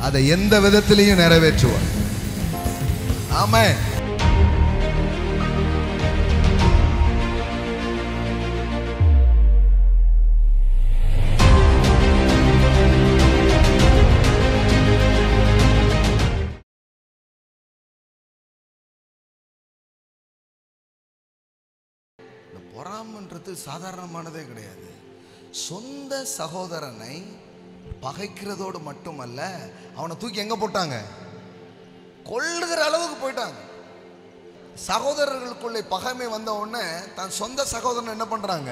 அதை எந்த விதத்திலையும் நிறைவேற்றுவார். ஆமென். பொறாமைன்றது சாதாரணமானதே கிடையாது. சொந்த சகோதரனை பகைக்கிறதோடு மட்டுமல்ல, அவனை தூக்கி எங்க போட்டாங்க? கொல்லுகிற அளவுக்கு போயிட்டாங்க. சகோதரர்களுக்குள்ளே பகைமை வந்த உடனே தன் சொந்த சகோதரன் என்ன பண்றாங்க?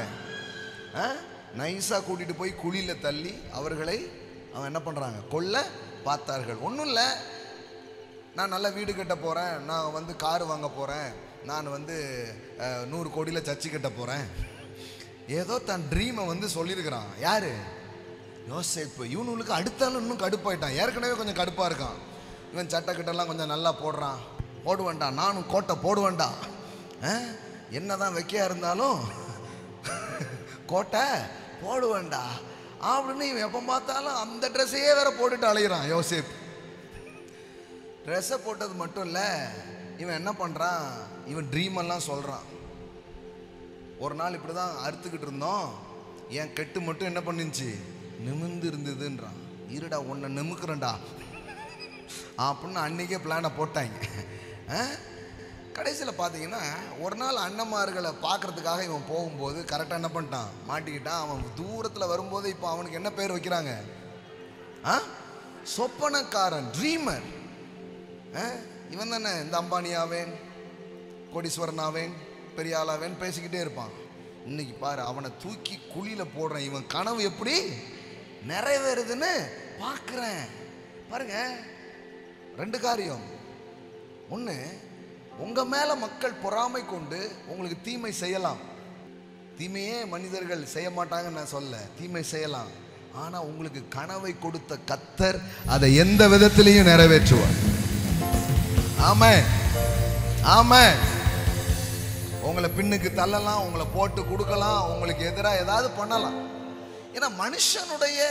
நைஸா கூட்டிட்டு போய் குழியில தள்ளி அவர்களை அவன் என்ன பண்றாங்க? கொல்ல பார்த்தார்கள். ஒன்றும் இல்லை, நான் நல்ல வீடு கட்ட போறேன், நான் வந்து கார் வாங்க போறேன், நான் வந்து 100 கோடியில் சர்ச்சு கட்ட போகிறேன், ஏதோ தன் ட்ரீமை வந்து சொல்லியிருக்கிறான். யாரு? யோசேப்பு. இவனுக்கு அடுத்தாலும் இன்னும் கடுப்பாயிட்டான். ஏற்கனவே கொஞ்சம் கடுப்பாக இருக்கான். இவன் சட்டைக்கிட்டெல்லாம் கொஞ்சம் நல்லா போடுறான். போடுவேன்டா, நானும் கோட்டை போடுவேன்டா, என்னதான் வெக்கையாக இருந்தாலும் கோட்டை போடுவேன்டா அப்படின்னு இவன் எப்போ பார்த்தாலும் அந்த ட்ரெஸ்ஸையே வேற போட்டுட்டு அலைகிறான் யோசேப்பு. ட்ரெஸ்ஸை போட்டது மட்டும் இல்லை, இவன் என்ன பண்ணுறான்? இவன் ட்ரீம் எல்லாம் சொல்கிறான். ஒரு நாள் இப்படி தான் அறுத்துக்கிட்டு இருந்தோம், என் கெட்டு மட்டும் என்ன பண்ணிச்சு? நிமிர்ந்து இருந்ததுன்றான். இருடா உன்னை நிமிக்கிறேன்டா அப்படின்னு அன்றைக்கே பிளானை போட்டாங்க. கடைசியில் பார்த்தீங்கன்னா ஒரு நாள் அண்ணன்மார்களை பார்க்குறதுக்காக இவன் போகும்போது கரெக்டாக என்ன பண்ணிட்டான்? மாட்டிக்கிட்டான். அவன் தூரத்தில் வரும்போது இப்போ அவனுக்கு என்ன பேர் வைக்கிறாங்க? சொப்பனக்காரன், ட்ரீமர். இவன் தானே இந்த அம்பானியாவேன், கோடீஸ்வரனாவேன், பெரிய ஆளாவேன் பேசிக்கிட்டே இருப்பான். இன்னைக்கு பாரு, அவனை தூக்கி குழியில போடுறேன், இவன் கனவு எப்படி நிறைவேறுதுன்னு பார்க்குறேன். பாருங்க, 2 காரியம். ஒன்று, உங்க மேல மக்கள் பொறாமை கொண்டு உங்களுக்கு தீமை செய்யலாம். தீமையே மனிதர்கள் செய்ய மாட்டாங்கன்னு நான் சொல்ல, தீமை செய்யலாம். ஆனா உங்களுக்கு கனவை கொடுத்த கர்த்தர் அதை எந்த விதத்திலையும் நிறைவேற்றுவார். ஆமென், ஆமென். உங்களை பின்னுக்கு தள்ளலாம், உங்களை போட்டு கொடுக்கலாம், உங்களுக்கு எதிராக ஏதாவது பண்ணலாம். ஏன்னா மனுஷனுடைய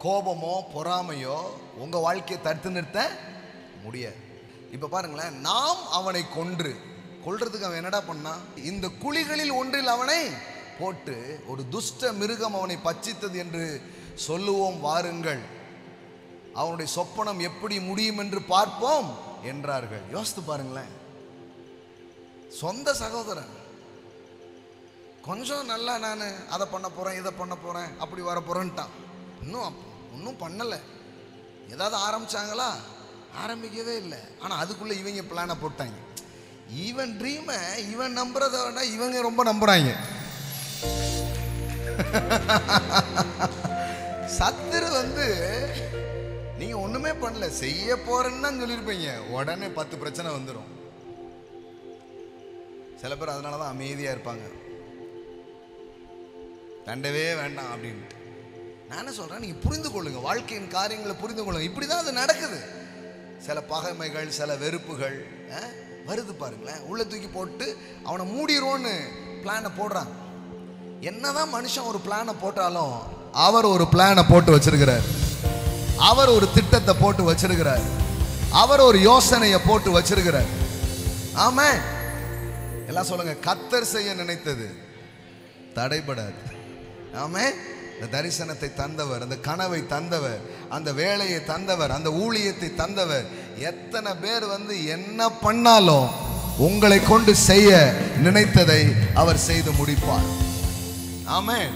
கோபமோ பொறாமையோ உங்க வாழ்க்கையை தடுத்து நிறுத்த முடியாது. இப்ப பாருங்களேன், நாம் அவனை கொல்றதுக்கு அவன் என்னடா பண்ணா? இந்த குழிகளில் ஒன்றில் அவனை போட்டு ஒரு துஷ்ட மிருகம் அவனை பட்சித்தது என்று சொல்லுவோம் வாருங்கள், அவனுடைய சொப்பனம் எப்படி முடியும் என்று பார்ப்போம் என்றார்கள். யோசித்து பாருங்களேன், சொந்த சகோதரன் கொஞ்சம் நல்லா நான் அதை பண்ண போறேன், இதை பண்ண போறேன், அப்படி வர போறேன்ட்டான். இன்னும் பண்ணலை. ஏதாவது ஆரம்பிச்சாங்களா? ஆரம்பிக்கவே இல்லை. ஆனால் அதுக்குள்ள இவங்க பிளானை போட்டாங்க. இவன் ட்ரீமை இவன் நம்புறத விட இவங்க ரொம்ப நம்புறாங்க. சத்துரு வந்து நீங்க ஒண்ணுமே பண்ணல, செய்ய போறேன்னு தான் சொல்லியிருப்பீங்க, உடனே 10 பிரச்சனை வந்துடும். சில பேர் அதனாலதான் அமைதியா இருப்பாங்க, தண்டவே வேண்டாம் அப்படின்னு. நான் என்ன சொல்றேன், நீங்க புரிந்து கொள்ளுங்க, வாழ்க்கையின் காரியங்களை புரிந்து கொள்ளுங்க. இப்படிதான் அது நடக்குது. சில பகைமைகள், சில வெறுப்புகள் வருது பாருங்களேன், உள்ள தூக்கி போட்டு அவனை மூடிடுவோன்னு பிளானை போடுறாங்க. என்னதான் மனுஷன் ஒரு பிளானை போட்டாலும் அவர் ஒரு பிளானை போட்டு வச்சிருக்கிறார், அவர் ஒரு திட்டத்தை போட்டு வச்சிருக்கிறார், அவர் ஒரு யோசனையை போட்டு வச்சிருக்கிறார். ஆமென். எல்லாம் சொல்லுங்க, கர்த்தர் செய்ய நினைத்தது தடைபடாது. ஆமென். இந்த தரிசனத்தை தந்தவர், அந்த கனவை தந்தவர், அந்த வேலையை தந்தவர், அந்த ஊழியத்தை தந்தவர், எத்தனை பேர் வந்து என்ன பண்ணாலும் உங்களை கொண்டு செய்ய நினைத்ததை அவர் செய்து முடிப்பார். ஆமென்.